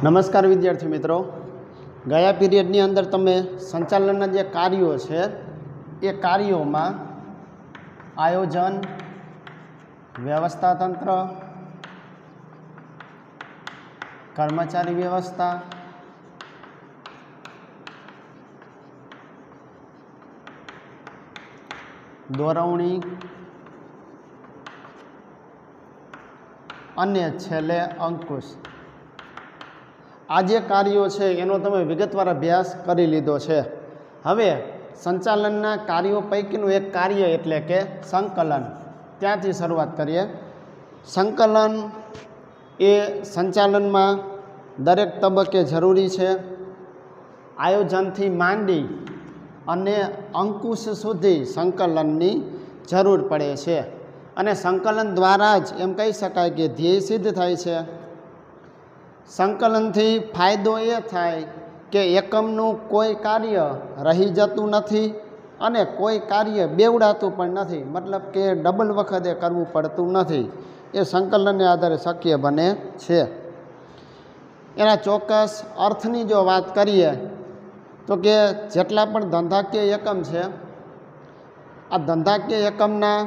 નમસ્કાર વિદ્યાર્થી મિત્રો, ગયા પીરિયડની અંદર તમે સંચાલનના જે કાર્યો છે એ કાર્યોમાં આયોજન, વ્યવસ્થાતંત્ર, કર્મચારી વ્યવસ્થા, દોરવણી અને છેલ્લે અંકુશ, આ જે કાર્યો છે એનો તમે વિગતવાર અભ્યાસ કરી લીધો છે. હવે સંચાલનના કાર્યો પૈકીનું એક કાર્ય એટલે કે સંકલન, ત્યાંથી શરૂઆત કરીએ. સંકલન એ સંચાલનમાં દરેક તબક્કે જરૂરી છે. આયોજનથી માંડી અને અંકુશ સુધી સંકલનની જરૂર પડે છે અને સંકલન દ્વારા જ એમ કહી શકાય કે ધ્યેય સિદ્ધ થાય છે. સંકલનથી ફાયદો એ થાય કે એકમનું કોઈ કાર્ય રહી જતું નથી અને કોઈ કાર્ય બેવડાતું પણ નથી, મતલબ કે ડબલ વખતે કરવું પડતું નથી. એ સંકલનને આધારે શક્ય બને છે. એના ચોક્કસ અર્થની જો વાત કરીએ તો કે જેટલા પણ ધંધાકીય એકમ છે, આ ધંધાકીય એકમના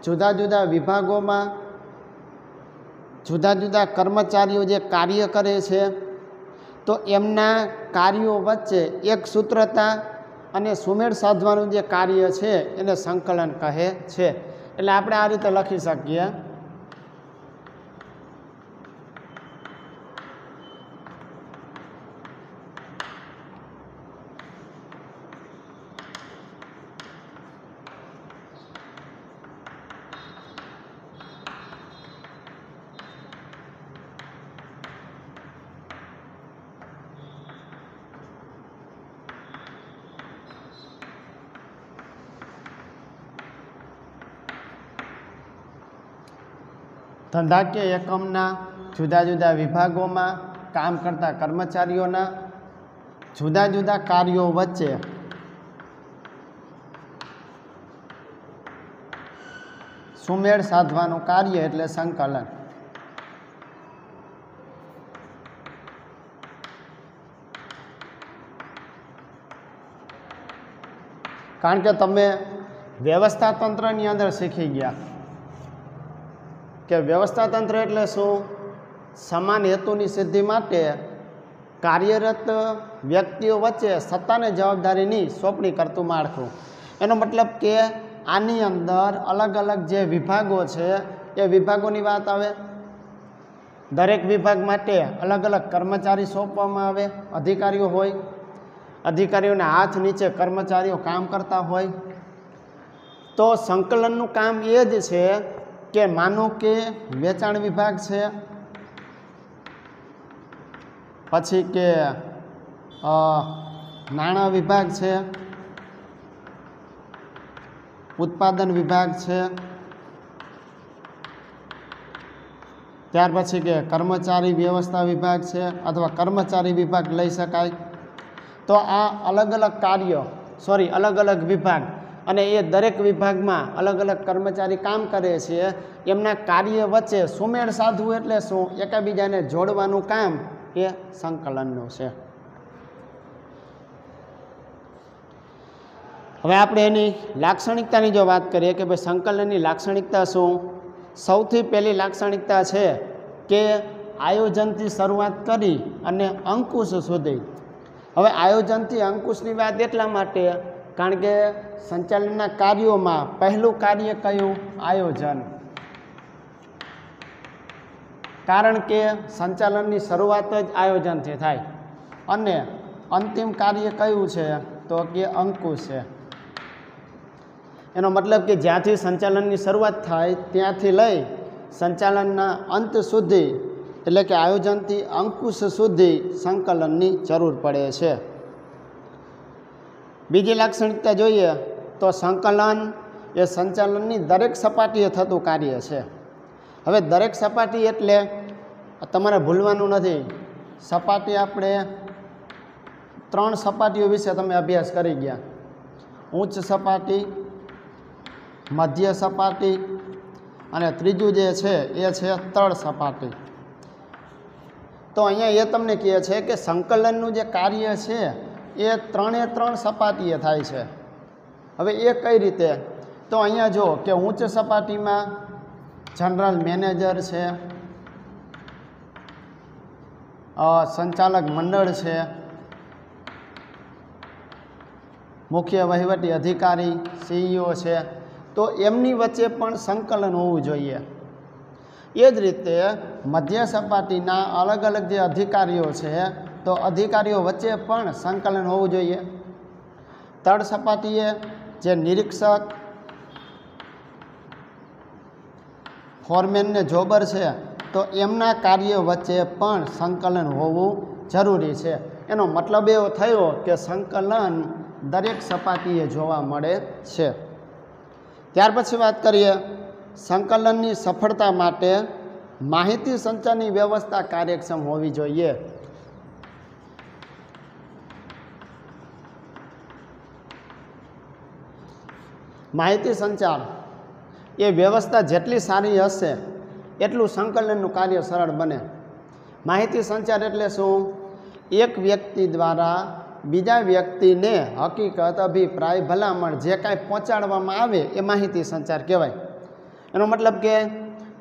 જુદા જુદા વિભાગોમાં જુદા જુદા કર્મચારીઓ જે કાર્ય કરે છે તો એમના કાર્યો વચ્ચે એક સૂત્રતા અને સુમેળ સાધવાનું જે કાર્ય છે એને સંકલન કહે છે. એટલે આપણે આ રીતે લખી શકીએ. ધંધાકીય એકમના જુદા જુદા વિભાગોમાં કામ કરતા કર્મચારીઓના જુદા જુદા કાર્યો વચ્ચે સુમેળ સાધવાનું કાર્ય એટલે સંકલન. કારણ કે તમે વ્યવસ્થાતંત્રની અંદર શીખી ગયા કે વ્યવસ્થાતંત્ર એટલે શું? સમાન હેતુની સિદ્ધિ માટે કાર્યરત વ્યક્તિઓ વચ્ચે સત્તાને જવાબદારીની સોંપણી કરતું માળખું. એનો મતલબ કે આની અંદર અલગ અલગ જે વિભાગો છે એ વિભાગોની વાત આવે. દરેક વિભાગ માટે અલગ અલગ કર્મચારી સોંપવામાં આવે, અધિકારીઓ હોય, અધિકારીઓના હાથ નીચે કર્મચારીઓ કામ કરતા હોય. તો સંકલનનું કામ એ જ છે કે માનો કે વેચાણ વિભાગ છે, પછી કે નાણાં વિભાગ છે, ઉત્પાદન વિભાગ છે, ત્યાર પછી કે કર્મચારી વ્યવસ્થા વિભાગ છે અથવા કર્મચારી વિભાગ લઈ શકાય. તો આ અલગ અલગ કાર્યો અલગ અલગ વિભાગ અને એ દરેક વિભાગમાં અલગ અલગ કર્મચારી કામ કરે છે. એમના કાર્ય વચ્ચે સુમેળ સાધવું એટલે શું? એકબીજાને જોડવાનું કામ એ સંકલનનું છે. હવે આપણે એની લાક્ષણિકતાની જો વાત કરીએ કે ભાઈ સંકલનની લાક્ષણિકતા શું? સૌથી પહેલી લાક્ષણિકતા છે કે આયોજનથી શરૂઆત કરી અને અંકુશ સુધી. હવે આયોજનથી અંકુશની વાત એટલા માટે કારણ કે સંચાલનના કાર્યોમાં પહેલું કાર્ય કયું? આયોજન. કારણ કે સંચાલનની શરૂઆત જ આયોજનથી થાય અને અંતિમ કાર્ય કયું છે? તો કે અંકુશ છે. એનો મતલબ કે જ્યાંથી સંચાલનની શરૂઆત થાય ત્યાંથી લઈ સંચાલનના અંત સુધી એટલે કે આયોજનથી અંકુશ સુધી સંકલનની જરૂર પડે છે. બીજી લાક્ષણિકતા જોઈએ તો સંકલન એ સંચાલનની દરેક સપાટીએ થતું કાર્ય છે. હવે દરેક સપાટી એટલે તમારે ભૂલવાનું નથી. સપાટી આપણે 3 સપાટીઓ વિશે તમે અભ્યાસ કરી ગયા. ઉચ્ચ સપાટી, મધ્ય સપાટી અને ત્રીજું જે છે એ છે તળ સપાટી. તો અહીંયા એ તમને કહે છે કે સંકલનનું જે કાર્ય છે એ 3 સપાટીએ થાય છે। હવે એ કઈ રીતે? તો અહીંયા જો કે ઉચ્ચ સપાટીમાં જનરલ મેનેજર છે, સંચાલક મંડળ છે, મુખ્ય વહીવટી અધિકારી CEO છે, તો એમની વચ્ચે પણ સંકલન હોવું જોઈએ। એ જ રીતે મધ્ય સપાટીના અલગ અલગ જે અધિકારીઓ છે તો અધિકારીઓ વચ્ચે પણ સંકલન હોવું જોઈએ। તળ સપાટીએ જે નિરીક્ષક, ફોરમેન ને જોબર છે તો એમના કાર્ય વચ્ચે પણ સંકલન હોવું જરૂરી છે। એનો મતલબ એવો થયો કે સંકલન દરેક સપાટીએ જોવા મળે છે। ત્યાર પછી વાત કરીએ સંકલનની સફળતા માટે માહિતી સંચારની વ્યવસ્થા કાર્યક્ષમ હોવી જોઈએ। માહિતી સંચાર એ વ્યવસ્થા જેટલી સારી હશે એટલું સંકલનનું કાર્ય સરળ બને। માહિતી સંચાર એટલે શું? એક વ્યક્તિ દ્વારા બીજા વ્યક્તિને હકીકત, અભિપ્રાય, ભલામણ જે કાંઈ પહોંચાડવામાં આવે એ માહિતી સંચાર કહેવાય। એનો મતલબ કે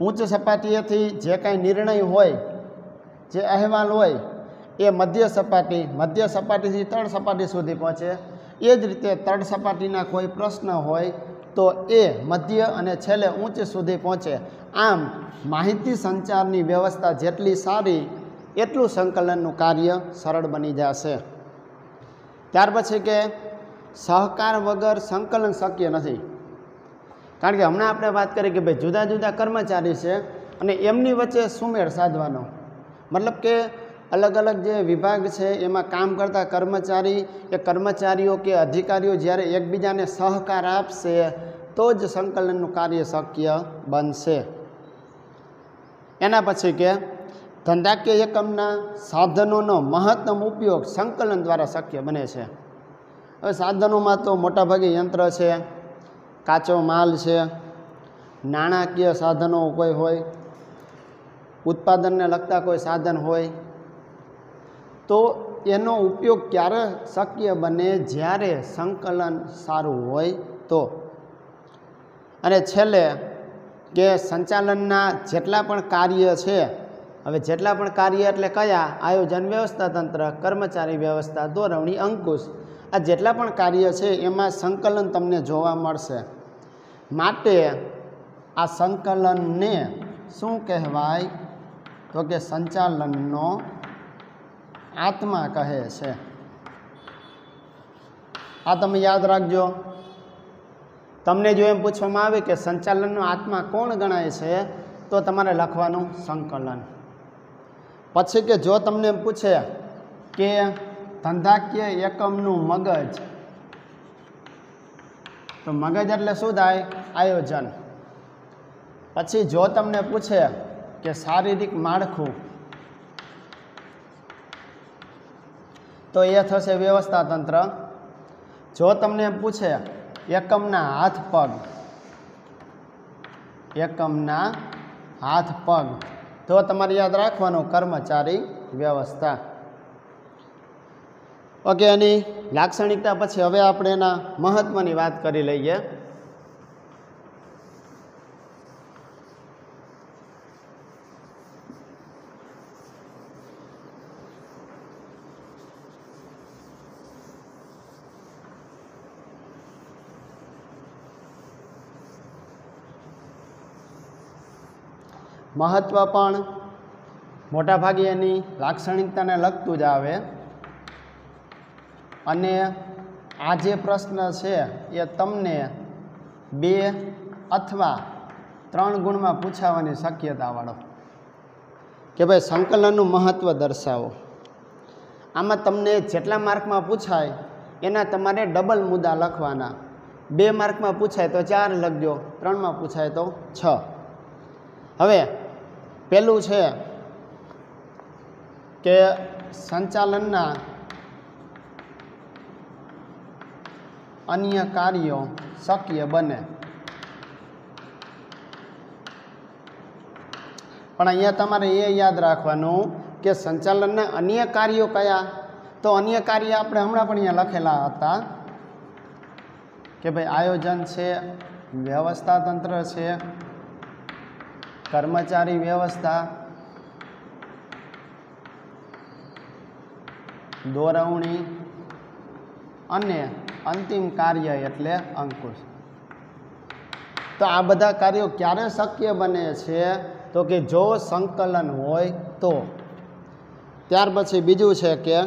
ઉચ્ચ સપાટીએથી જે કાંઈ નિર્ણય હોય, જે અહેવાલ હોય એ મધ્ય સપાટીથી તળ સપાટી સુધી પહોંચે। એ જ રીતે તળ સપાટીના કોઈ પ્રશ્ન હોય તો એ મધ્ય અને છેલ્લે ઉચ્ચ સુધી પહોંચે। આમ માહિતી સંચારની વ્યવસ્થા જેટલી સારી એટલું સંકલનનું કાર્ય સરળ બની જશે। ત્યાર પછી કે સહકાર વગર સંકલન શક્ય નથી। કારણ કે હમણાં આપણે વાત કરી કે ભાઈ જુદા જુદા કર્મચારી છે અને એમની વચ્ચે સુમેળ સાધવાનો, મતલબ કે અલગ અલગ જે વિભાગ છે એમાં કામ કરતા કર્મચારી, એ કર્મચારીઓ કે અધિકારીઓ જ્યારે એકબીજાને સહકાર આપશે તો જ સંકલનનું કાર્ય શક્ય બનશે। એના પછી કે ધંધાકીય એકમના સાધનોનો મહત્તમ ઉપયોગ સંકલન દ્વારા શક્ય બને છે। હવે સાધનોમાં તો મોટાભાગે યંત્ર છે, કાચો માલ છે, નાણાકીય સાધનો કોઈ હોય, ઉત્પાદનને લગતા કોઈ સાધન હોય, તો એનો ઉપયોગ ક્યારે શક્ય બને? જ્યારે સંકલન સારું હોય તો। અને છેલ્લે કે સંચાલનના જેટલા પણ કાર્ય છે, હવે જેટલા પણ કાર્ય એટલે કયા? આયોજન, વ્યવસ્થા તંત્ર, કર્મચારી વ્યવસ્થા, દોરવણી, અંકુશ, આ જેટલા પણ કાર્ય છે એમાં સંકલન તમને જોવા મળશે। માટે આ સંકલનને શું કહેવાય? તો કે સંચાલનનો આત્મા કહે છે। આ તમે યાદ રાખજો। તમને જો એમ પૂછવામાં આવે કે સંચાલનનો આત્મા કોણ ગણાય છે તો તમારે લખવાનું સંકલન। પછી કે જો તમને એમ પૂછે કે ધંધાકીય એકમનું મગજ, તો મગજ એટલે શું થાય? આયોજન। પછી જો તમને પૂછે કે શારીરિક માળખું, તો એ થશે વ્યવસ્થા તંત્ર। જો તમને એમ પૂછે એકમના હાથ પગ, તો તમારે યાદ રાખવાનું કર્મચારી વ્યવસ્થા। ઓકે, એની લાક્ષણિકતા પછી હવે આપણે એના મહત્વની વાત કરી લઈએ। મહત્વ પણ મોટાભાગે એની લાક્ષણિકતાને લગતું જ આવે। અને આ જે પ્રશ્ન છે એ તમને 2 અથવા 3 ગુણમાં પૂછાવાની શક્યતાવાળો કે ભાઈ સંકલનનું મહત્ત્વ દર્શાવો। આમાં તમને જેટલા માર્કમાં પૂછાય એના તમારે ડબલ મુદ્દા લખવાના। 2 માર્કમાં પૂછાય તો 4 લખજો, 3માં પૂછાય તો 6। હવે પહેલું છે કે સંચાલનના અન્ય કાર્યો શક્ય બને। પણ અહીંયા તમારે એ યાદ રાખવાનું કે સંચાલનના અન્ય કાર્યો કયા, તો અન્ય કાર્ય આપણે હમણાં પણ અહીંયા લખેલા હતા કે ભાઈ આયોજન છે, વ્યવસ્થા તંત્ર છે, કર્મચારી વ્યવસ્થા, દોરવણી અને અંતિમ કાર્ય એટલે અંકુશ. તો આ બધા કાર્યો ક્યારે શક્ય બને છે, તો કે જો સંકલન હોય તો. ત્યાર પછી બીજું છે કે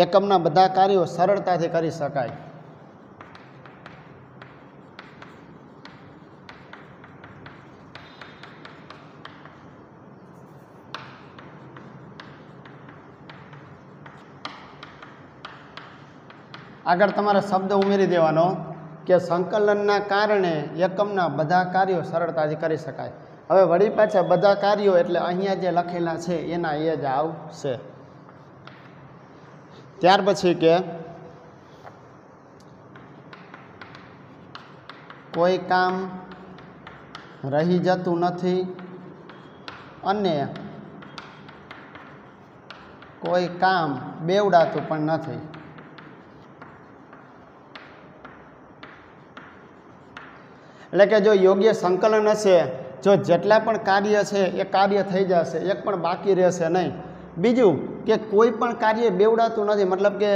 એકમના બધા કાર્યો સરળતાથી કરી શકાય. આગળ તમારે શબ્દ ઉમેરી દેવાનો કે સંકલનના કારણે એકમના બધા કાર્યો સરળતાથી કરી શકાય. હવે વળી પાછા બધા કાર્યો એટલે અહીંયા જે લખેલા છે એના એ જ આવશે. ત્યાર પછી કે કોઈ કામ રહી જતું નથી અને કોઈ કામ બેવડાતું પણ નથી. એટલે કે જો યોગ્ય સંકલન હશે, જો જેટલા પણ કાર્ય છે એ કાર્ય થઈ જશે, એક પણ બાકી રહેશે નહીં. બીજું કે કોઈ પણ કાર્ય બેવડાતું નથી, મતલબ કે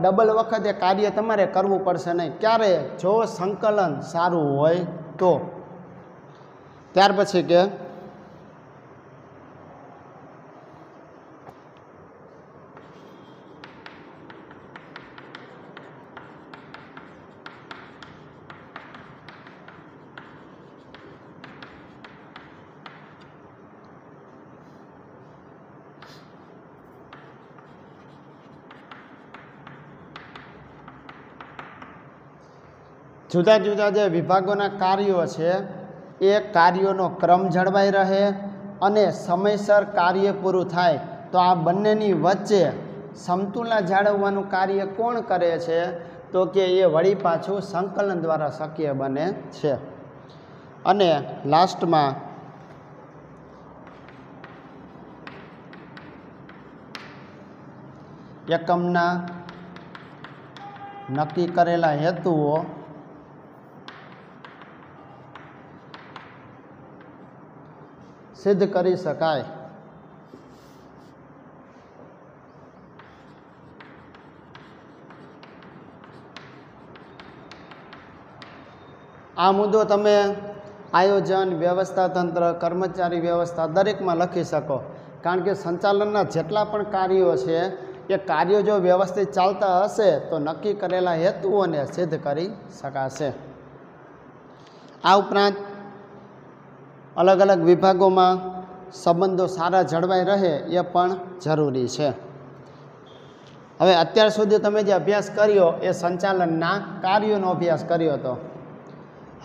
ડબલ વખત એ કાર્ય તમારે કરવું પડશે નહીં. ક્યારે? જો સંકલન સારું હોય તો. ત્યાર પછી કે જુદા જુદા જે વિભાગોના કાર્યો છે એ કાર્યોનો ક્રમ જળવાઈ રહે અને સમયસર કાર્ય પૂરું થાય. તો આ બંનેની વચ્ચે સમતુલા જાળવવાનું કાર્ય કોણ કરે છે, તો કે એ વળી પાછું સંકલન દ્વારા શક્ય બને છે. અને લાસ્ટમાં એકમના નક્કી કરેલા હેતુઓ સિદ્ધ કરી શકાય. આ મુદ્દો તમે આયોજન, વ્યવસ્થા તંત્ર, કર્મચારી વ્યવસ્થા દરેકમાં લખી શકો. કારણ કે સંચાલનના જેટલા પણ કાર્યો છે એ કાર્યો જો વ્યવસ્થિત ચાલતા હશે તો નક્કી કરેલા હેતુઓને સિદ્ધ કરી શકાશે. આ ઉપરાંત અલગ અલગ વિભાગોમાં સંબંધો સારા જળવાઈ રહે એ પણ જરૂરી છે. હવે અત્યાર સુધી તમે જે અભ્યાસ કર્યો એ સંચાલનના કાર્યોનો અભ્યાસ કર્યો હતો.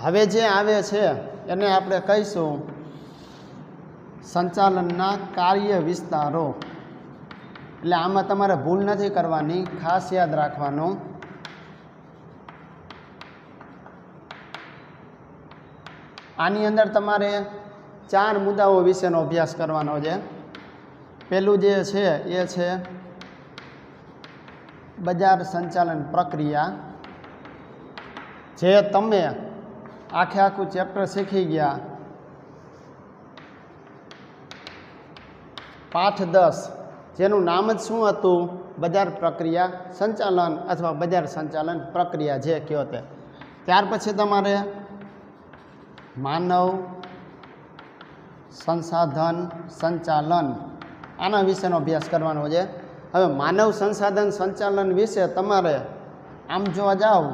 હવે જે આવે છે એને આપણે કહીશું સંચાલનના કાર્ય વિસ્તારો. એટલે આમાં તમારે ભૂલ નથી કરવાની, ખાસ યાદ રાખવાનું. આની અંદર તમારે 4 મુદ્દાઓ વિશેનો અભ્યાસ કરવાનો છે. પહેલું જે છે એ છે બજાર સંચાલન પ્રક્રિયા, જે તમે આખું ચેપ્ટર શીખી ગયા. પાઠ 10 જેનું નામ જ શું હતું? બજાર પ્રક્રિયા સંચાલન અથવા બજાર સંચાલન પ્રક્રિયા જે કહો તે. ત્યાર પછી તમારે માનવ સંસાધન સંચાલન આના વિશેનો અભ્યાસ કરવાનો છે. હવે માનવ સંસાધન સંચાલન વિશે તમારે આમ જોવા જાઓ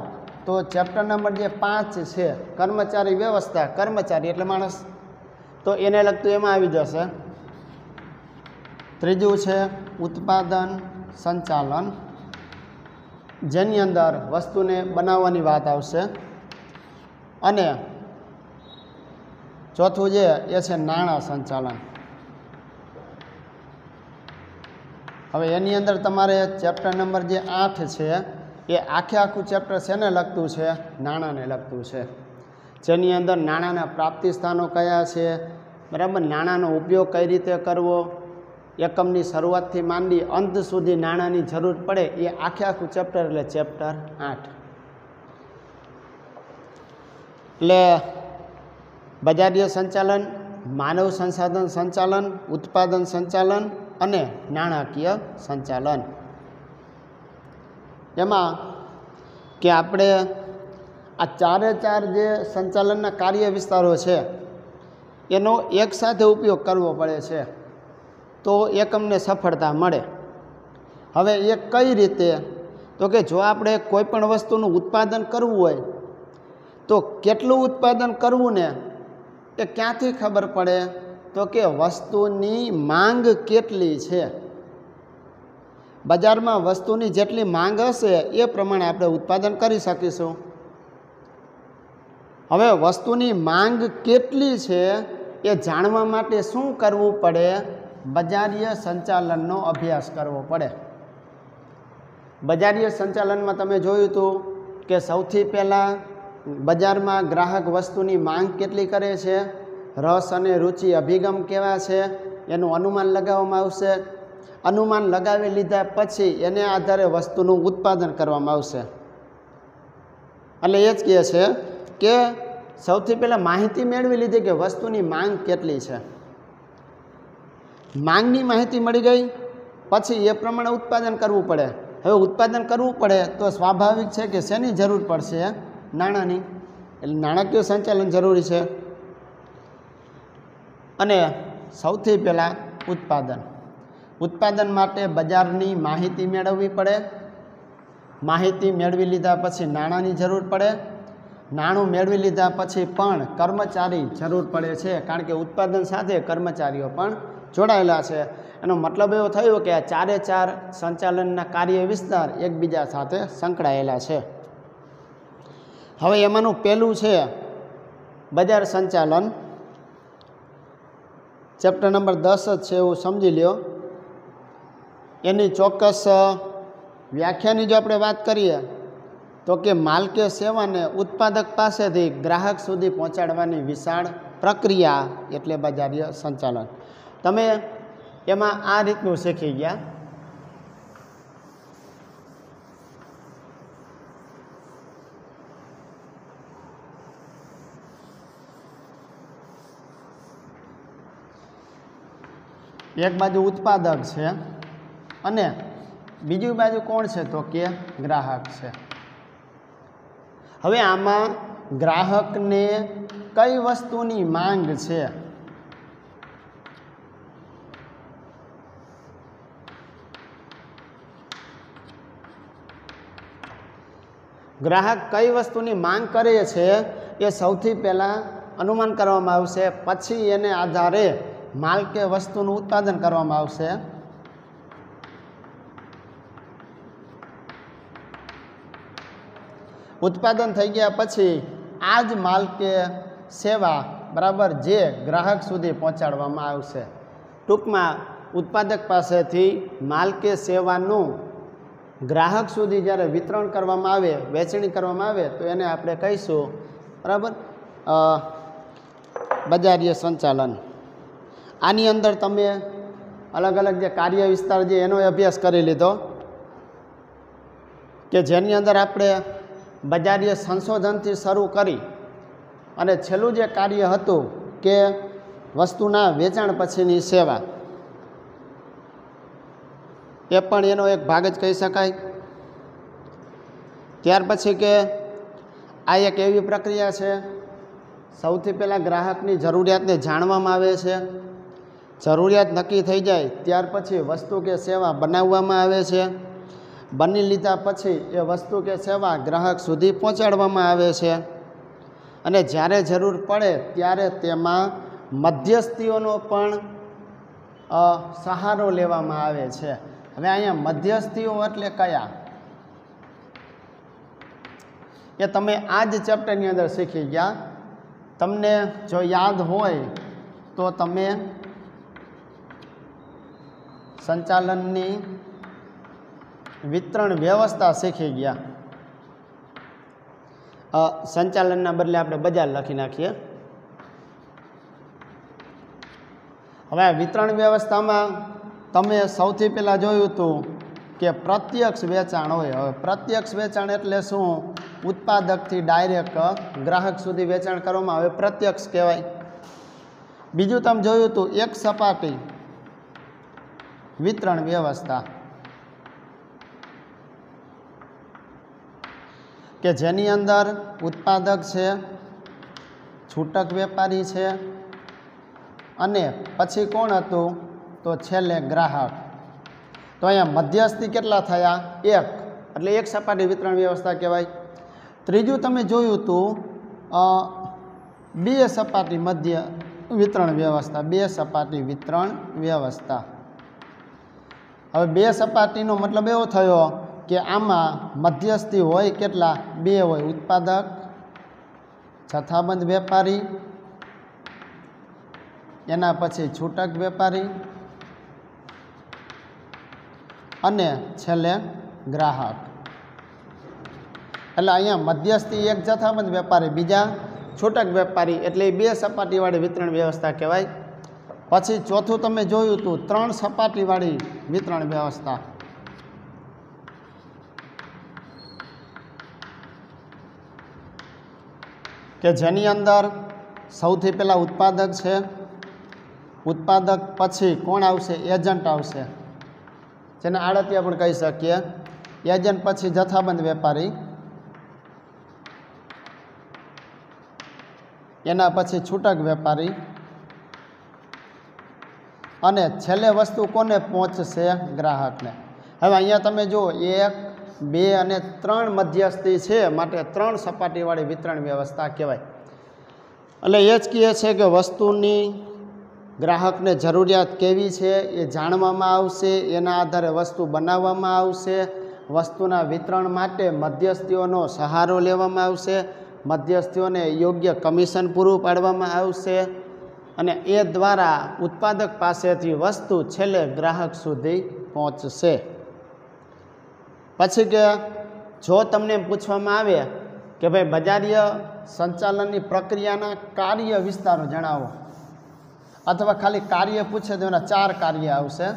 તો ચેપ્ટર નંબર જે 5 છે કર્મચારી વ્યવસ્થા, કર્મચારી એટલે માણસ, તો એને લગતું એમાં આવી જશે. ત્રીજું છે ઉત્પાદન સંચાલન, જેની અંદર વસ્તુને બનાવવાની વાત આવશે. અને ચોથું જે એ છે નાણાં સંચાલન. હવે એની અંદર તમારે ચેપ્ટર નંબર જે 8 છે એ આખું ચેપ્ટર શેને લગતું છે? નાણાંને લગતું છે. જેની અંદર નાણાંના પ્રાપ્તિ સ્થાનો કયા છે, બરાબર, નાણાંનો ઉપયોગ કઈ રીતે કરવો, એકમની શરૂઆતથી માંડી અંત સુધી નાણાંની જરૂર પડે એ આખું ચેપ્ટર એટલે ચેપ્ટર 8. એટલે બજારીય સંચાલન, માનવ સંસાધન સંચાલન, ઉત્પાદન સંચાલન અને નાણાકીય સંચાલન. એમાં કે આપણે આ ચારે ચાર જે સંચાલનના કાર્ય વિસ્તારો છે એનો એકસાથે ઉપયોગ કરવો પડે છે તો એકમને સફળતા મળે. હવે એ કઈ રીતે? તો કે જો આપણે કોઈ પણ વસ્તુનું ઉત્પાદન કરવું હોય તો કેટલું ઉત્પાદન કરવું ને એ ક્યાંથી ખબર પડે? તો કે વસ્તુની માંગ કેટલી છે. બજારમાં વસ્તુની જેટલી માંગ હશે એ પ્રમાણે આપણે ઉત્પાદન કરી શકીશું. હવે વસ્તુની માંગ કેટલી છે એ જાણવા માટે શું કરવું પડે? બજારીય સંચાલનનો અભ્યાસ કરવો પડે. બજારીય સંચાલનમાં તમે જોયું હતું કે સૌથી પહેલાં બજારમાં ગ્રાહક વસ્તુની માંગ કેટલી કરે છે, રસ અને રુચિ અભિગમ કેવા છે એનું અનુમાન લગાવવામાં આવશે. અનુમાન લગાવી લીધા પછી એને આધારે વસ્તુનું ઉત્પાદન કરવામાં આવશે. એટલે એ જ કહે છે કે સૌથી પહેલાં માહિતી મેળવી લીધી કે વસ્તુની માંગ કેટલી છે. માંગની માહિતી મળી ગઈ પછી એ પ્રમાણે ઉત્પાદન કરવું પડે. હવે ઉત્પાદન કરવું પડે તો સ્વાભાવિક છે કે શેની જરૂર પડશે? નાણાંની. એટલે નાણાકીય સંચાલન જરૂરી છે. અને સૌથી પહેલાં ઉત્પાદન માટે બજારની માહિતી મેળવવી પડે. માહિતી મેળવી લીધા પછી નાણાંની જરૂર પડે. નાણું મેળવી લીધા પછી પણ કર્મચારી જરૂર પડે છે, કારણ કે ઉત્પાદન સાથે કર્મચારીઓ પણ જોડાયેલા છે. એનો મતલબ એવો થયો કે આ ચારે ચાર સંચાલનના કાર્ય વિસ્તાર એકબીજા સાથે સંકળાયેલા છે. હવે એમાંનું પહેલું છે બજાર સંચાલન. ચેપ્ટર નંબર 10 જ છે એવું સમજી લ્યો. એની ચોક્કસ વ્યાખ્યાની જો આપણે વાત કરીએ તો કે માલ કે સેવાને ઉત્પાદક પાસેથી ગ્રાહક સુધી પહોંચાડવાની વિશાળ પ્રક્રિયા એટલે બજારીય સંચાલન. તમે એમાં આ રીતનું શીખી ગયા. એક બાજુ ઉત્પાદક છે અને બીજી બાજુ કોણ છે? તો કે ગ્રાહક છે. હવે આમાં ગ્રાહકને કઈ વસ્તુની માંગ છે? ગ્રાહક કઈ વસ્તુની માંગ કરે છે એ સૌથી પહેલાં અનુમાન કરવામાં આવશે. પછી એને આધારે માલ કે વસ્તુનું ઉત્પાદન કરવામાં આવશે. ઉત્પાદન થઈ ગયા પછી આ જ માલ કે સેવા બરાબર જે ગ્રાહક સુધી પહોંચાડવામાં આવશે. ટૂંકમાં ઉત્પાદક પાસેથી માલ કે સેવાનું ગ્રાહક સુધી જ્યારે વિતરણ કરવામાં આવે, વેચણી કરવામાં આવે તો એને આપણે કહીશું બરાબર બજારીય સંચાલન. આની અંદર તમે અલગ અલગ જે કાર્ય વિસ્તાર છે એનો અભ્યાસ કરી લીધો કે જેની અંદર આપણે બજારીય સંશોધનથી શરૂ કરી અને છેલ્લું જે કાર્ય હતું કે વસ્તુના વેચાણ પછીની સેવા, એ પણ એનો એક ભાગ જ કહી શકાય. ત્યાર પછી કે આ એક એવી પ્રક્રિયા છે, સૌથી પહેલાં ગ્રાહકની જરૂરિયાતને જાણવામાં આવે છે. જરૂરિયાત નક્કી થઈ જાય ત્યાર પછી વસ્તુ કે સેવા બનાવવામાં આવે છે. બની લીધા પછી એ વસ્તુ કે સેવા ગ્રાહક સુધી પહોંચાડવામાં આવે છે. અને જ્યારે જરૂર પડે ત્યારે તેમાં મધ્યસ્થીઓનો પણ સહારો લેવામાં આવે છે. હવે અહીંયા મધ્યસ્થીઓ એટલે કયા એ તમે આ જ ચેપ્ટરની અંદર શીખી ગયા. તમને જો યાદ હોય તો તમે સંચાલનની વિતરણ વ્યવસ્થા શીખી ગયા. સંચાલનના બદલે આપણે બજાર લખી નાખીએ. હવે વિતરણ વ્યવસ્થામાં તમે સૌથી પહેલાં જોયું હતું કે પ્રત્યક્ષ વેચાણ હોય. હવે પ્રત્યક્ષ વેચાણ એટલે શું? ઉત્પાદકથી ડાયરેક્ટ ગ્રાહક સુધી વેચાણ કરવામાં આવે, પ્રત્યક્ષ કહેવાય. બીજું તમે જોયું હતું એક સપાટી વિતરણ વ્યવસ્થા, કે જેની અંદર ઉત્પાદક છે, છૂટક વેપારી છે અને પછી કોણ હતું? તો છેલ્લે ગ્રાહક. તો અહીંયા મધ્યસ્થી કેટલા થયા? એક, એટલે એક સપાટી વિતરણ વ્યવસ્થા કહેવાય. ત્રીજું તમે જોયું હતું બે સપાટી મધ્ય વિતરણ વ્યવસ્થા, બે સપાટી વિતરણ વ્યવસ્થા. હવે બે સપાટીનો મતલબ એવો થયો કે આમાં મધ્યસ્થી હોય કેટલા? બે હોય, ઉત્પાદક, જથ્થાબંધ વેપારી, એના પછી છૂટક વેપારી અને છેલ્લે ગ્રાહક. એટલે અહીંયા મધ્યસ્થી એક જથ્થાબંધ વેપારી, બીજા છૂટક વેપારી, એટલે એ બે સપાટીવાળી વિતરણ વ્યવસ્થા કહેવાય. પછી ચોથું તમે જોયું હતું ત્રણ સપાટીવાળી વિતરણ વ્યવસ્થા, કે જેની અંદર સૌથી પહેલાં ઉત્પાદક છે, ઉત્પાદક પછી કોણ આવશે? એજન્ટ આવશે, જેને આડતિયા પણ કહી શકીએ. એજન્ટ પછી જથ્થાબંધ વેપારી, એના પછી છૂટક વેપારી અને છેલ્લે વસ્તુ કોને પહોંચશે? ગ્રાહકને. હવે અહીંયા તમે જુઓ 1, 2 અને 3 મધ્યસ્થી છે, માટે 3 સપાટીવાળી વિતરણ વ્યવસ્થા કહેવાય. એટલે એ જ કહે છે કે વસ્તુની ગ્રાહકને જરૂરિયાત કેવી છે એ જાણવામાં આવશે, એના આધારે વસ્તુ બનાવવામાં આવશે, વસ્તુના વિતરણ માટે મધ્યસ્થીઓનો સહારો લેવામાં આવશે, મધ્યસ્થીઓને યોગ્ય કમિશન પૂરું પાડવામાં આવશે અને એ દ્વારા ઉત્પાદક પાસેથી વસ્તુ છેલ્લે ગ્રાહક સુધી પહોંચશે. પછી કે જો તમને પૂછવામાં આવે કે ભાઈ બજારીય સંચાલનની પ્રક્રિયાના કાર્ય વિસ્તારો જણાવો, અથવા ખાલી કાર્ય પૂછે તો એના 4 કાર્ય આવશે.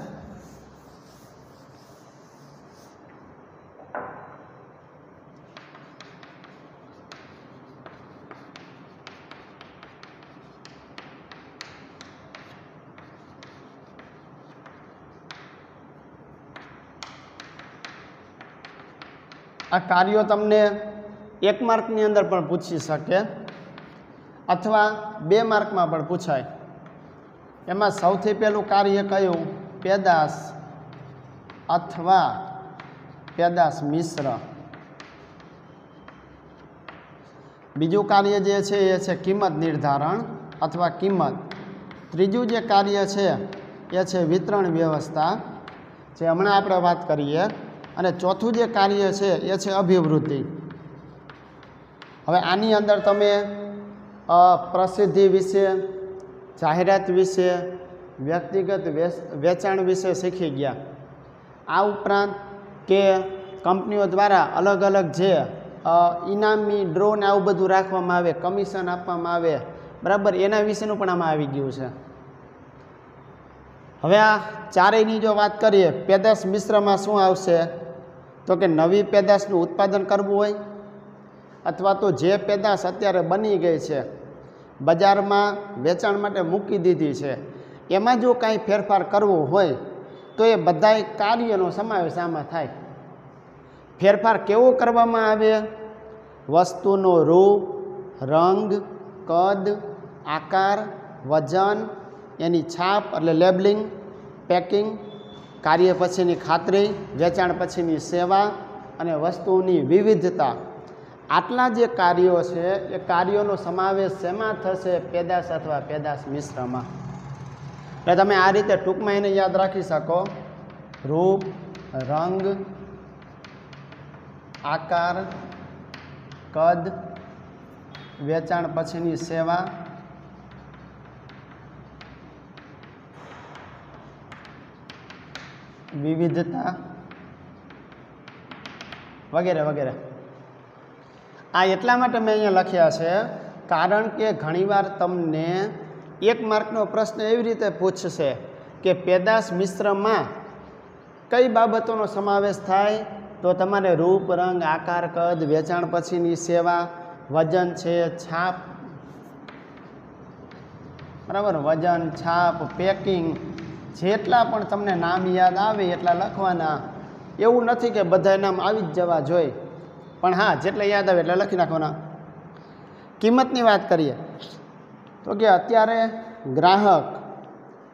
આ કાર્યો તમને 1 માર્કની અંદર પણ પૂછી શકે અથવા 2 માર્કમાં પણ પૂછાય. એમાં સૌથી પહેલું કાર્ય કયું? પેદાશ અથવા પેદાશ મિશ્ર. બીજું કાર્ય જે છે એ છે કિંમત નિર્ધારણ અથવા કિંમત. ત્રીજું જે કાર્ય છે એ છે વિતરણ વ્યવસ્થા, જે હમણાં આપણે વાત કરીએ. અને ચોથું જે કાર્ય છે એ છે અભિવૃદ્ધિ. હવે આની અંદર તમે પ્રસિદ્ધિ વિશે, જાહેરાત વિશે, વ્યક્તિગત વેચાણ વિશે શીખી ગયા. આ ઉપરાંત કે કંપનીઓ દ્વારા અલગ અલગ જે ઇનામી ડ્રો ને આવું બધું રાખવામાં આવે, કમિશન આપવામાં આવે, બરાબર, એના વિશેનું પણ આમાં આવી ગયું છે. હવે આ ચારેયની જો વાત કરીએ, પેદાશ મિશ્રમાં શું આવશે? તો કે નવી પેદાશનું ઉત્પાદન કરવું હોય અથવા તો જે પેદાશ અત્યારે બની ગઈ છે, બજારમાં વેચાણ માટે મૂકી દીધી છે, એમાં જો કાંઈ ફેરફાર કરવો હોય તો એ બધાય કાર્યનો સમાવેશ આમાં થાય. ફેરફાર કેવો કરવામાં આવે? વસ્તુનો રૂપ, રંગ, કદ, આકાર, વજન, એની છાપ એટલે લેબલિંગ, પેકિંગ, કાર્ય પછીની ખાતરી, વેચાણ પછીની સેવા અને વસ્તુની વિવિધતા. આટલા જે કાર્યો છે એ કાર્યોનો સમાવેશ શેમાં થશે? પેદાશ અથવા પેદાશ મિશ્રમાં. એટલે તમે આ રીતે ટૂંકમાં એને યાદ રાખી શકો: રૂપ, રંગ, આકાર, કદ, વેચાણ પછીની સેવા, વિવિધતા વગેરે વગેરે. આ એટલા માટે મેં અહીંયા લખ્યા છે કારણ કે ઘણીવાર તમને 1 માર્કનો પ્રશ્ન એવી રીતે પૂછશે કે પેદાશ મિશ્રમાં કઈ બાબતોનો સમાવેશ થાય, તો તમારે રૂપ, રંગ, આકાર, કદ, વેચાણ પછીની સેવા, વજન છે, છાપ, બરાબર, વજન, છાપ, પેકિંગ, જેટલા પણ તમને નામ યાદ આવે એટલા લખવાના. એવું નથી કે બધા નામ આવી જ જવા જોઈએ, પણ હા જેટલા યાદ આવે એટલા લખી નાખવાના. કિંમતની વાત કરીએ તો કે અત્યારે ગ્રાહક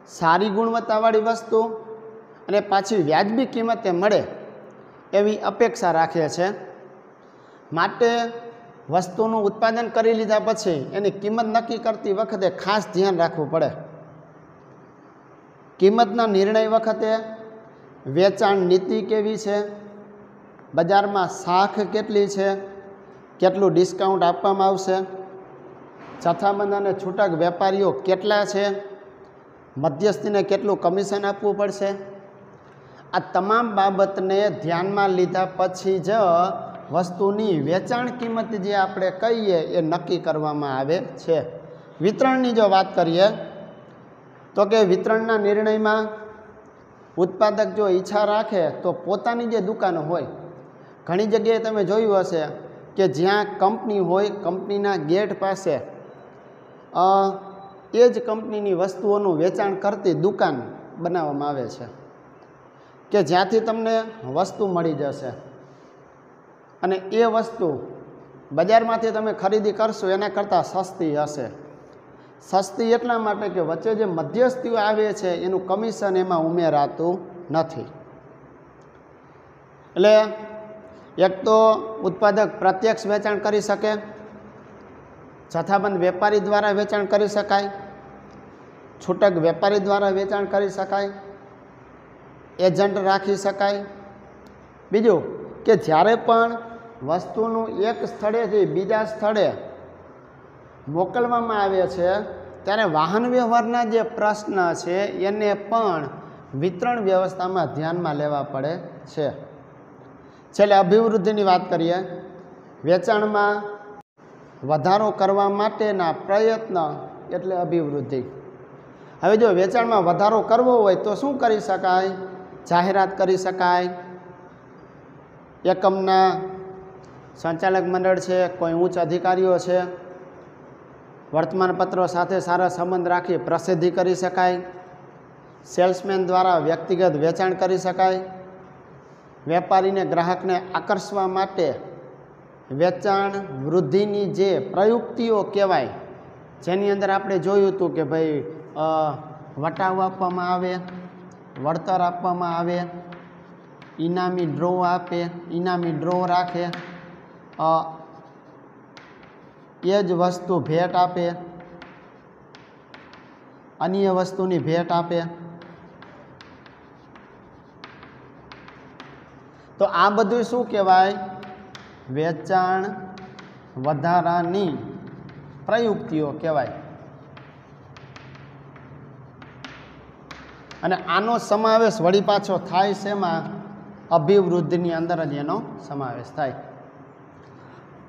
સારી ગુણવત્તાવાળી વસ્તુ અને પાછી વ્યાજબી કિંમતે મળે એવી અપેક્ષા રાખે છે. માટે વસ્તુનું ઉત્પાદન કરી લીધા પછી એની કિંમત નક્કી કરતી વખતે ખાસ ધ્યાન રાખવું પડે. કિંમતના નિર્ણય વખતે વેચાણ નીતિ કેવી છે, બજારમાં સાખ કેટલી છે, કેટલું ડિસ્કાઉન્ટ આપવામાં આવશે, જથ્થાબંધ અને છૂટક વેપારીઓ કેટલા છે, મધ્યસ્થીને કેટલું કમિશન આપવું પડશે, આ તમામ બાબતને ધ્યાનમાં લીધા પછી જ વસ્તુની વેચાણ કિંમત જે આપણે કહીએ એ નક્કી કરવામાં આવે છે. વિતરણની જો વાત કરીએ તો કે વિતરણના નિર્ણયમાં ઉત્પાદક જો ઈચ્છા રાખે તો પોતાની જે દુકાનો હોય, ઘણી જગ્યાએ તમે જોયું હશે કે જ્યાં કંપની હોય, કંપનીના ગેટ પાસે એ જ કંપનીની વસ્તુઓનું વેચાણ કરતી દુકાન બનાવવામાં આવે છે કે જ્યાંથી તમને વસ્તુ મળી જશે અને એ વસ્તુ બજારમાંથી તમે ખરીદી કરશો એના કરતાં સસ્તી હશે. સસ્તી એટલા માટે કે વચ્ચે જે મધ્યસ્થીઓ આવે છે એનું કમિશન એમાં ઉમેરાતું નથી. એટલે એક તો ઉત્પાદક પ્રત્યક્ષ વેચાણ કરી શકે, જથ્થાબંધ વેપારી દ્વારા વેચાણ કરી શકાય, છૂટક વેપારી દ્વારા વેચાણ કરી શકાય, એજન્ટ રાખી શકાય. બીજું કે જ્યારે પણ વસ્તુનું એક સ્થળેથી બીજા સ્થળે મોકલવામાં આવે છે ત્યારે વાહન વ્યવહારના જે પ્રશ્ન છે એને પણ વિતરણ વ્યવસ્થામાં ધ્યાનમાં લેવા પડે છે. છેલ્લે અભિવૃદ્ધિની વાત કરીએ. વેચાણમાં વધારો કરવા માટેના પ્રયત્ન એટલે અભિવૃદ્ધિ. હવે જો વેચાણમાં વધારો કરવો હોય તો શું કરી શકાય? જાહેરાત કરી શકાય, એકમના સંચાલક મંડળ છે, કોઈ ઉચ્ચ અધિકારીઓ છે, વર્તમાનપત્રો સાથે સારા સંબંધ રાખી પ્રસિદ્ધિ કરી શકાય, સેલ્સમેન દ્વારા વ્યક્તિગત વેચાણ કરી શકાય, વેપારીને ગ્રાહકને આકર્ષવા માટે વેચાણ વૃદ્ધિની જે પ્રયુક્તિઓ કહેવાય, જેની અંદર આપણે જોયું હતું કે ભાઈ વટાવ આપવામાં આવે, વળતર આપવામાં આવે, ઇનામી ડ્રો આપે, ઇનામી ડ્રો રાખે, એ જ વસ્તુ ભેટ આપે, અન્ય વસ્તુની ભેટ આપે. તો આ બધું શું કહેવાય? વેચાણ વધારાની પ્રયુક્તિઓ કહેવાય. અને આનો સમાવેશ વળી પાછો થાય છે એમાં અભિવૃદ્ધિની અંદર જ એનો સમાવેશ થાય.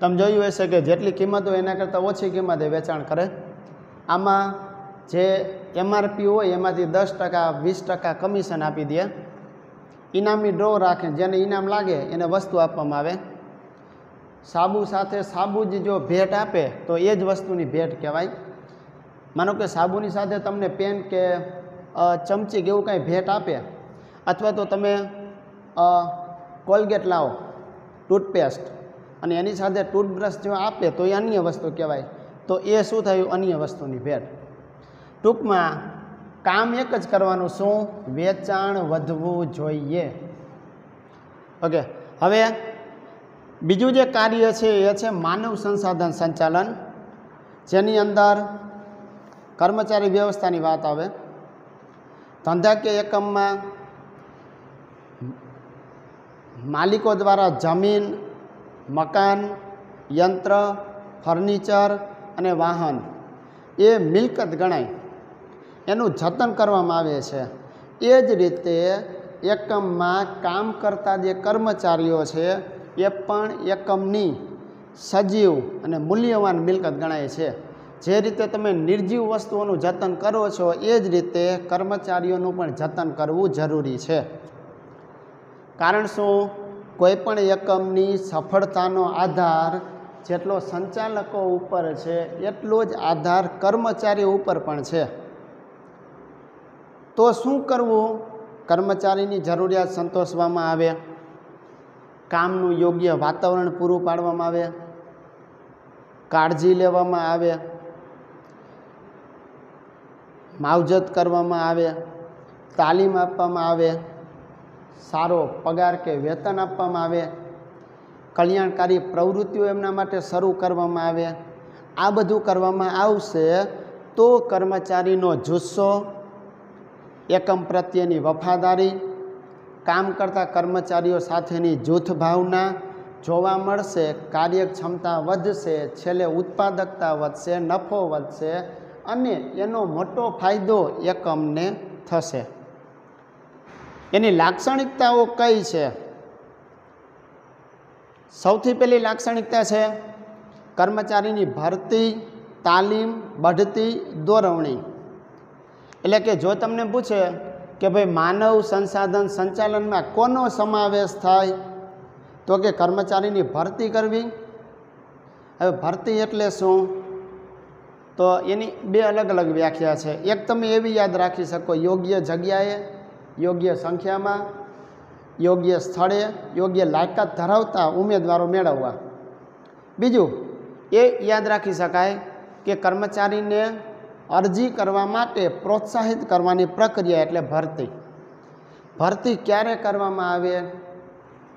તમે જોયું હશે કે જેટલી કિંમત હોય એના કરતાં ઓછી કિંમતે વેચાણ કરે. આમાં જે MRP હોય એમાંથી 10%, 20% કમિશન આપી દે. ઇનામી ડ્રો રાખે, જેને ઇનામ લાગે એને વસ્તુ આપવામાં આવે. સાબુ સાથે સાબુ જ જો ભેટ આપે તો એ જ વસ્તુની ભેટ કહેવાય. માનો કે સાબુની સાથે તમને પેન કે ચમચી કે એવું કાંઈ ભેટ આપે, અથવા તો તમે કોલગેટ લાવો, ટૂથપેસ્ટ, અને એની સાથે ટૂથબ્રશ જો આપે તો એ અન્ય વસ્તુ કહેવાય. તો એ શું થયું? અન્ય વસ્તુની ભેટ. ટૂંકમાં કામ એક જ કરવાનું, શું? વેચાણ વધવું જોઈએ. ઓકે, હવે બીજું જે કાર્ય છે એ છે માનવ સંસાધન સંચાલન, જેની અંદર કર્મચારી વ્યવસ્થાની વાત આવે. ધંધાકીય એકમમાં માલિકો દ્વારા જમીન, મકાન, યંત્ર, ફર્નિચર અને વાહન એ મિલકત ગણાય, એનું જતન કરવામાં આવે છે. એ જ રીતે એકમમાં કામ કરતા જે કર્મચારીઓ છે એ પણ એકમની સજીવ અને મૂલ્યવાન મિલકત ગણાય છે. જે રીતે તમે નિર્જીવ વસ્તુઓનું જતન કરો છો એ જ રીતે કર્મચારીઓનું પણ જતન કરવું જરૂરી છે. કારણ શું? કોઈ પણ એકમની સફળતાનો આધાર જેટલો સંચાલકો ઉપર છે એટલો જ આધાર કર્મચારીઓ ઉપર પણ છે. તો શું કરવું? કર્મચારીની જરૂરિયાત સંતોષવામાં આવે, કામનું યોગ્ય વાતાવરણ પૂરું પાડવામાં આવે, કાળજી લેવામાં આવે, માવજત કરવામાં આવે, તાલીમ આપવામાં આવે, સારો પગાર કે વેતન આપવામાં આવે, કલ્યાણકારી પ્રવૃત્તિઓ એમના માટે શરૂ કરવામાં આવે. આ બધું કરવામાં આવશે તો કર્મચારીનો જુસ્સો, એકમ પ્રત્યેની વફાદારી, કામ કરતા કર્મચારીઓ સાથેની જૂથ ભાવના જોવા મળશે, કાર્યક્ષમતા વધશે, છેલ્લે ઉત્પાદકતા વધશે, નફો વધશે અને એનો મોટો ફાયદો એકમને થશે. એની લાક્ષણિકતાઓ કઈ છે? સૌથી પહેલી લાક્ષણિકતા છે કર્મચારીની ભરતી, તાલીમ, બઢતી, દોરવણી. એટલે કે જો તમને પૂછે કે ભાઈ માનવ સંસાધન સંચાલનમાં કોનો સમાવેશ થાય, તો કે કર્મચારીની ભરતી કરવી. હવે ભરતી એટલે શું? તો એની બે અલગ અલગ વ્યાખ્યા છે. એક તમે એવી યાદ રાખી શકો, યોગ્ય જગ્યાએ, યોગ્ય સંખ્યામાં, યોગ્ય સ્થળે, યોગ્ય લાયકાત ધરાવતા ઉમેદવારો મેળવવા. બીજું એ યાદ રાખી શકાય કે કર્મચારીને અરજી કરવા માટે પ્રોત્સાહિત કરવાની પ્રક્રિયા એટલે ભરતી. ભરતી ક્યારે કરવામાં આવે?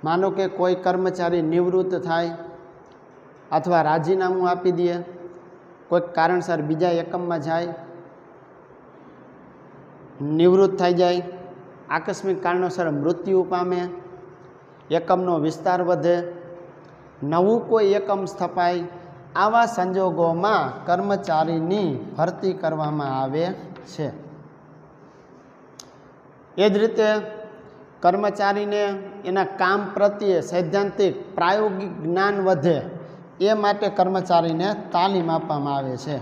માનો કે કોઈ કર્મચારી નિવૃત્ત થાય અથવા રાજીનામું આપી દે, કોઈક કારણસર બીજા એકમમાં જાય, નિવૃત્ત થઈ જાય, આકસ્મિક કારણોસર મૃત્યુ પામે, એકમનો વિસ્તાર વધે, નવું કોઈ એકમ સ્થપાય, આવા સંજોગોમાં કર્મચારીની ભરતી કરવામાં આવે છે. એ જ રીતે કર્મચારીને એના કામ પ્રત્યે સૈદ્ધાંતિક પ્રાયોગિક જ્ઞાન વધે એ માટે કર્મચારીને તાલીમ આપવામાં આવે છે.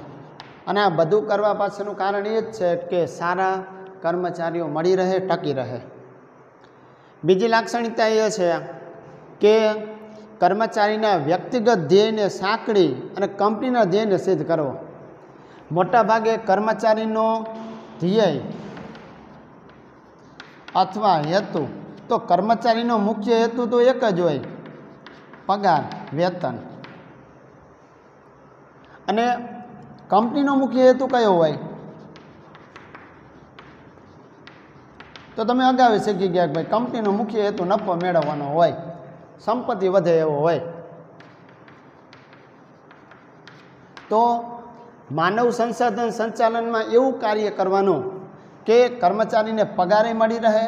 અને આ બધું કરવા પાછળનું કારણ એ જ છે કે સારા કર્મચારીઓ મળી રહે, ટકી રહે. બીજી લાક્ષણિકતા એ છે કે કર્મચારીના વ્યક્તિગત ધ્યેયને સાંકળી અને કંપનીના ધ્યેયને સિદ્ધ કરવો. મોટાભાગે કર્મચારીનો ધ્યેય અથવા હેતુ, તો કર્મચારીનો મુખ્ય હેતુ તો એક જ હોય, પગાર, વેતન. અને કંપનીનો મુખ્ય હેતુ કયો હોય? તો તમે અગાઉ શીખી ગયા કે ભાઈ કંપનીનો મુખ્ય હેતુ નફો મેળવવાનો હોય, સંપત્તિ વધે એવો હોય. તો માનવ સંસાધન સંચાલનમાં એવું કાર્ય કરવાનું કે કર્મચારીને પગારે મળી રહે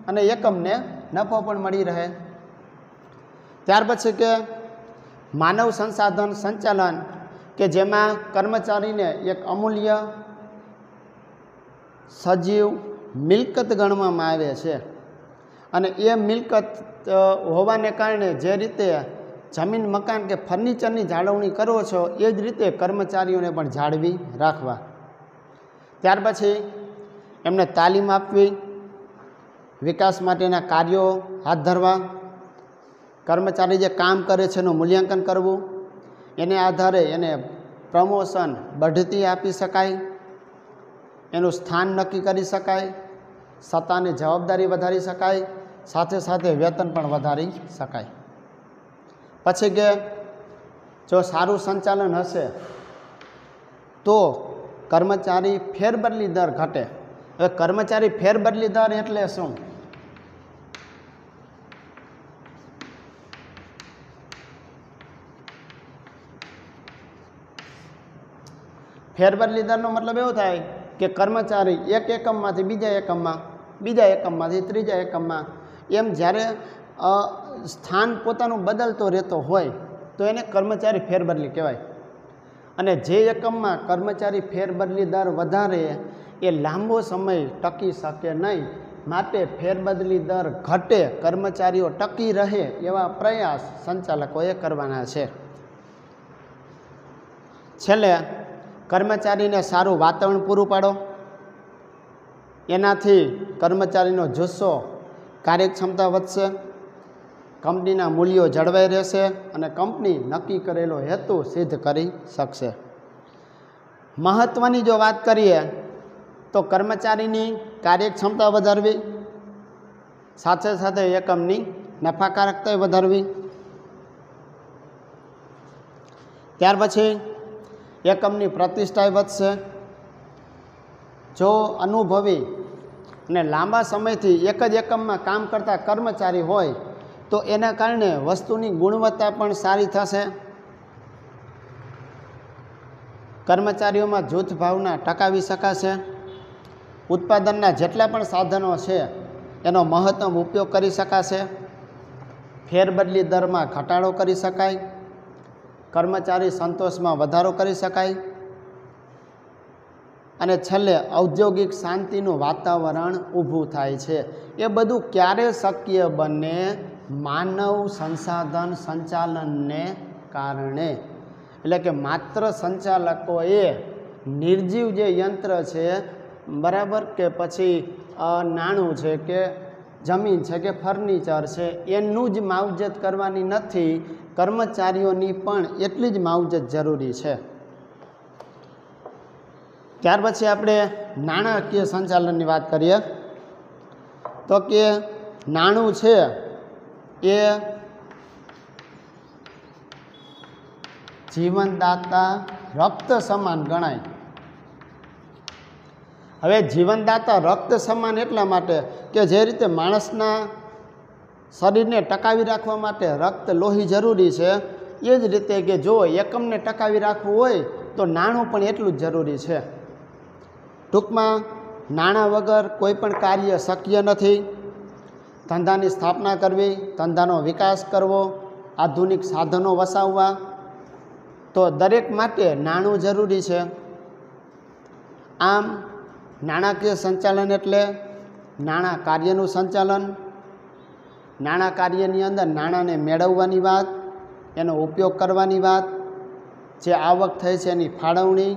અને એકમને નફો પણ મળી રહે. ત્યાર પછી કે માનવ સંસાધન સંચાલન કે જેમાં કર્મચારીને એક અમૂલ્ય સજીવ મિલકત ગણવામાં આવે છે. અને એ મિલકત હોવાને કારણે જે રીતે જમીન, મકાન કે ફર્નિચરની જાળવણી કરો છો એ જ રીતે કર્મચારીઓને પણ જાળવી રાખવા. ત્યાર પછી એમને તાલીમ આપવી, વિકાસ માટેના કાર્યો હાથ ધરવા, કર્મચારી જે કામ કરે છે એનું મૂલ્યાંકન કરવું, એને આધારે એને પ્રમોશન, બઢતી આપી શકાય, એનું સ્થાન નક્કી કરી શકાય, સત્તાની જવાબદારી વધારી શકાય, સાથે સાથે વેતન પણ વધારી શકાય. પછી કે જો સારું સંચાલન હશે તો કર્મચારી ફેરબદલી દર ઘટે. હવે કર્મચારી ફેરબદલી દર એટલે શું? ફેરબદલી દરનો મતલબ એવો થાય કે કર્મચારી એક એકમમાંથી બીજા એકમમાં, બીજા એકમમાંથી ત્રીજા એકમમાં, એમ જ્યારે સ્થાન પોતાનું બદલતો રહેતો હોય તો એને કર્મચારી ફેરબદલી કહેવાય. અને જે એકમમાં કર્મચારી ફેરબદલી દર વધારે એ લાંબો સમય ટકી શકે નહીં, માટે ફેરબદલી દર ઘટે, કર્મચારીઓ ટકી રહે એવા પ્રયાસ સંચાલકોએ કરવાના છે. છેલ્લે કર્મચારીને સારું વાતાવરણ પૂરું પાડો, એનાથી કર્મચારીનો જુસ્સો, કાર્યક્ષમતા વધશે, કંપનીના મૂલ્યો જળવાઈ રહેશે અને કંપની નક્કી કરેલો હેતુ સિદ્ધ કરી શકશે. મહત્ત્વની જો વાત કરીએ તો કર્મચારીની કાર્યક્ષમતા વધારવી, સાથે સાથે એકમની નફાકારકતા વધારવી. ત્યાર પછી એકમની પ્રતિષ્ઠા વધશે. જો અનુભવી અને લાંબા સમયથી એક જ એકમમાં કામ કરતા કર્મચારી હોય તો એના કારણે વસ્તુની ગુણવત્તા પણ સારી થશે. કર્મચારીઓમાં જૂથ ભાવના ટકાવી શકાશે. ઉત્પાદનના જેટલા પણ સાધનો છે એનો મહત્તમ ઉપયોગ કરી શકાશે. ફેરબદલી દરમાં ઘટાડો કરી શકાય. કર્મચારી સંતોષમાં વધારો કરી શકાય. અને છેલ્લે ઔદ્યોગિક શાંતિનું વાતાવરણ ઊભું થાય છે. એ બધું ક્યારે શક્ય બને? માનવ સંસાધન સંચાલનને કારણે. એટલે કે માત્ર સંચાલકોએ નિર્જીવ જે યંત્ર છે, બરાબર, કે પછી નાણું છે કે જમીન છે કે ફર્નિચર છે, એનું જ માવજત કરવાની નથી, કર્મચારીઓની પણ એટલી જ માવજત જરૂરી છે. ત્યાર પછી આપણે નાણાકીય સંચાલનની વાત કરીએ તો કે નાણું છે એ જીવનદાતા રક્ત સમાન ગણાય. હવે જીવનદાતા રક્ત સમાન એટલા માટે કે જે રીતે માણસના શરીરને ટકાવી રાખવા માટે રક્ત લોહી જરૂરી છે, એ જ રીતે કે જો એકમને ટકાવી રાખવું હોય તો નાણું પણ એટલું જ જરૂરી છે. ટૂંકમાં નાણાં વગર કોઈ પણ કાર્ય શક્ય નથી. ધંધાની સ્થાપના કરવી, ધંધાનો વિકાસ કરવો, આધુનિક સાધનો વસાવવા, તો દરેક માટે નાણું જરૂરી છે. આમ નાણાકીય સંચાલન એટલે નાણાં કાર્યનું સંચાલન. નાણાં કાર્યની અંદર નાણાંને મેળવવાની વાત, એનો ઉપયોગ કરવાની વાત, જે આવક થઈ છે એની ફાળવણી,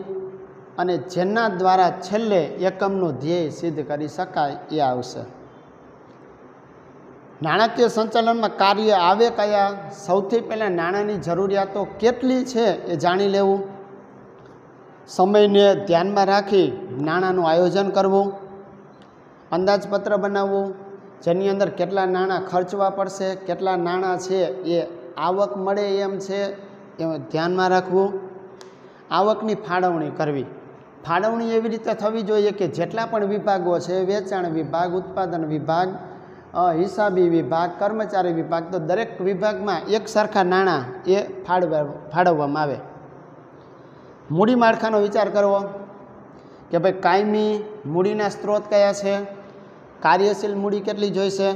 અને જેના દ્વારા છેલ્લે એકમનું ધ્યેય સિદ્ધ કરી શકાય એ આવશે. નાણાકીય સંચાલનમાં કાર્ય આવે કયા? સૌથી પહેલાં નાણાંની જરૂરિયાતો કેટલી છે એ જાણી લેવું. સમયને ધ્યાનમાં રાખી નાણાંનું આયોજન કરવું. અંદાજપત્ર બનાવવું, જેની અંદર કેટલા નાણાં ખર્ચવા પડશે, કેટલા નાણાં છે એ આવક મળે એમ છે એ ધ્યાનમાં રાખવું. આવકની ફાળવણી કરવી. ફાળવણી એવી રીતે થવી જોઈએ કે જેટલા પણ વિભાગો છે, વેચાણ વિભાગ, ઉત્પાદન વિભાગ, હિસાબી વિભાગ, કર્મચારી વિભાગ, તો દરેક વિભાગમાં એક સરખા નાણાં એ ફાળવવામાં આવે. મૂડી માળખાનો વિચાર કરવો કે ભાઈ કાયમી મૂડીના સ્ત્રોત કયા છે, કાર્યશીલ મૂડી કેટલી જોઈશે.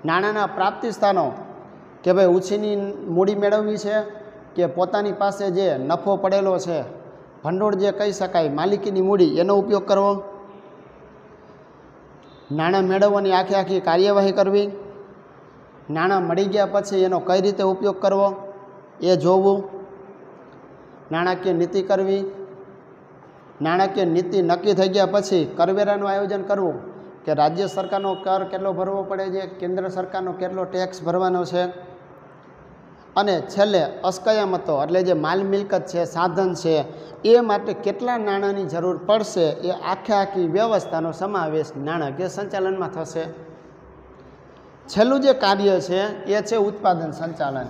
નાણાંના પ્રાપ્તિ સ્થાનો કે ભાઈ ઉછીની મૂડી મેળવવી છે કે પોતાની પાસે જે નફો પડેલો છે, ભંડોળ જે કહી શકાય, માલિકીની મૂડી, એનો ઉપયોગ કરવો. નાણાં મેળવવાની આખી કાર્યવાહી કરવી. નાણાં મળી ગયા પછી એનો કઈ રીતે ઉપયોગ કરવો એ જોવું. નાણાકીય નીતિ કરવી. નાણાકીય નીતિ નક્કી થઈ ગયા પછી કરવેરાનું આયોજન કરવું કે રાજ્ય સરકારનો કર કેટલો ભરવો પડે છે, કેન્દ્ર સરકારનો કેટલો ટેક્સ ભરવાનો છે. અને છેલ્લે અસ્કયામતો એટલે જે માલ મિલકત છે, સાધન છે, એ માટે કેટલા નાણાંની જરૂર પડશે એ આખી વ્યવસ્થાનો સમાવેશ નાણાકીય સંચાલનમાં થશે. છેલ્લું જે કાર્ય છે એ છે ઉત્પાદન સંચાલન,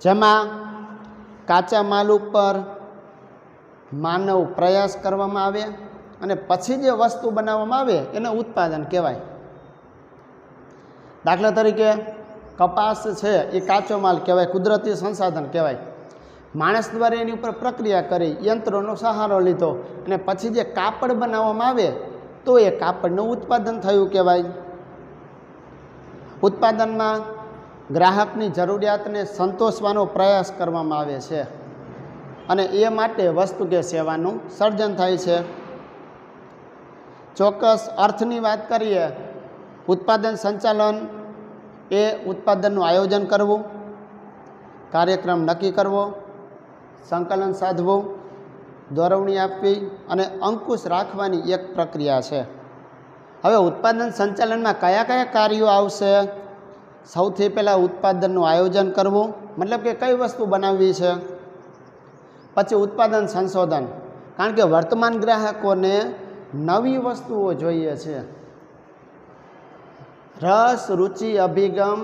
જેમાં કાચા માલ ઉપર માનવ પ્રયાસ કરવામાં આવે અને પછી જે વસ્તુ બનાવવામાં આવે એને ઉત્પાદન કહેવાય. દાખલા તરીકે કપાસ છે એ કાચો માલ કહેવાય, કુદરતી સંસાધન કહેવાય. માણસ દ્વારા એની ઉપર પ્રક્રિયા કરી, યંત્રોનો સહારો લીધો અને પછી જે કાપડ બનાવવામાં આવે તો એ કાપડનું ઉત્પાદન થયું કહેવાય. ઉત્પાદનમાં ગ્રાહકની જરૂરિયાતને સંતોષવાનો પ્રયાસ કરવામાં આવે છે અને એ માટે વસ્તુ કે સેવાનું સર્જન થાય છે. ચોક્કસ અર્થની વાત કરીએ, ઉત્પાદન સંચાલન એ ઉત્પાદનનું આયોજન કરવું, કાર્યક્રમ નક્કી કરવો, સંકલન સાધવું, દોરવણી આપવી અને અંકુશ રાખવાની એક પ્રક્રિયા છે. હવે ઉત્પાદન સંચાલનમાં કયા કયા કાર્યો આવશે? સૌથી પહેલાં ઉત્પાદનનું આયોજન કરવું, મતલબ કે કઈ વસ્તુ બનાવવી છે. પછી ઉત્પાદન સંશોધન, કારણ કે વર્તમાન ગ્રાહકોને નવી વસ્તુઓ જોઈએ છે. રસ, રુચિ, અભિગમ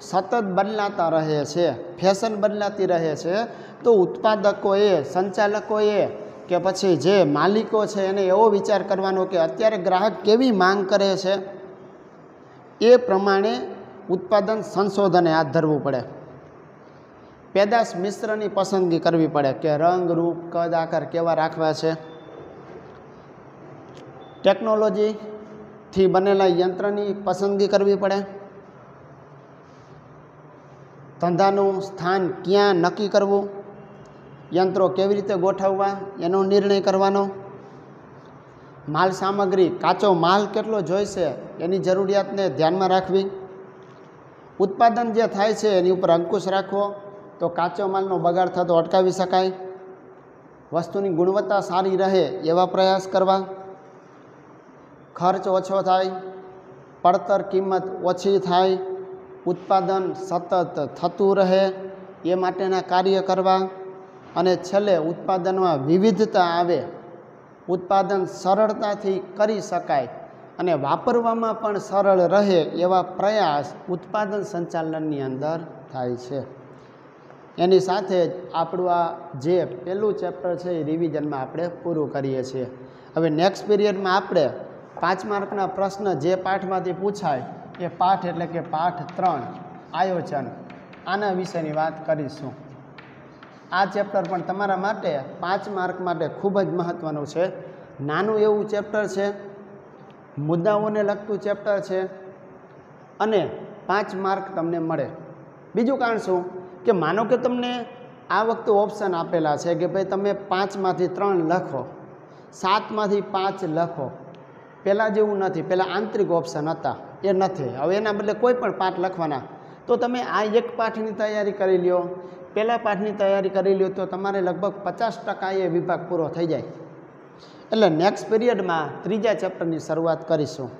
સતત બદલાતા રહે છે, ફેશન બદલાતી રહે છે. તો ઉત્પાદકોએ, સંચાલકોએ કે પછી જે માલિકો છે એને એવો વિચાર કરવાનો કે અત્યારે ગ્રાહક કેવી માંગ કરે છે, એ પ્રમાણે ઉત્પાદન સંશોધને હાથ ધરવું પડે. પેદાશ મિશ્રની પસંદગી કરવી પડે કે રંગ, રૂપ, કદ, આકાર કેવા રાખવા છે. ટેકનોલોજીથી બનેલા યંત્રની પસંદગી કરવી પડે. ધંધાનું સ્થાન ક્યાં નક્કી કરવું, યંત્રો કેવી રીતે ગોઠવવા એનો નિર્ણય કરવાનો. માલ સામગ્રી, કાચો માલ કેટલો જોઈશે એની જરૂરિયાતને ધ્યાનમાં રાખવી. ઉત્પાદન જે થાય છે એની ઉપર અંકુશ રાખવો, તો કાચો માલનો બગાડ થતો અટકાવી શકાય. વસ્તુની ગુણવત્તા સારી રહે એવા પ્રયાસ કરવા. ખર્ચ ઓછો થાય, પડતર કિંમત ઓછી થાય, ઉત્પાદન સતત થતું રહે એ માટેના કાર્ય કરવા. અને છેલ્લે ઉત્પાદનમાં વિવિધતા આવે, ઉત્પાદન સરળતાથી કરી શકાય અને વાપરવામાં પણ સરળ રહે એવા પ્રયાસ ઉત્પાદન સંચાલનની અંદર થાય છે. એની સાથે જ આપણું આ જે પહેલું ચેપ્ટર છે એ રિવિઝનમાં આપણે પૂરું કરીએ છીએ. હવે નેક્સ્ટ પીરિયડમાં આપણે 5 માર્કના પ્રશ્ન જે પાઠમાંથી પૂછાય એ પાઠ એટલે કે પાઠ 3 આયોજન, આના વિશેની વાત કરીશું. આ ચેપ્ટર પણ તમારા માટે 5 માર્ક માટે ખૂબ જ મહત્ત્વનું છે. નાનું એવું ચેપ્ટર છે, મુદ્દાઓને લગતું ચેપ્ટર છે અને 5 માર્ક તમને મળે. બીજું કારણ શું કે માનો કે તમને આ વખતે ઓપ્શન આપેલા છે કે ભાઈ તમે 5માંથી 3 લખો, 7માંથી 5 લખો. પહેલાં જેવું નથી, પહેલાં આંતરિક ઓપ્શન હતા, એ નથી. હવે એના બદલે કોઈ પણ પાઠ લખવાના. તો તમે આ એક પાઠની તૈયારી કરી લ્યો, પહેલા પાઠની તૈયારી કરી લ્યો તો તમારે લગભગ 50% એ વિભાગ પૂરો થઈ જાય. એટલે નેક્સ્ટ પીરિયડમાં 3જા ચેપ્ટરની શરૂઆત કરીશું.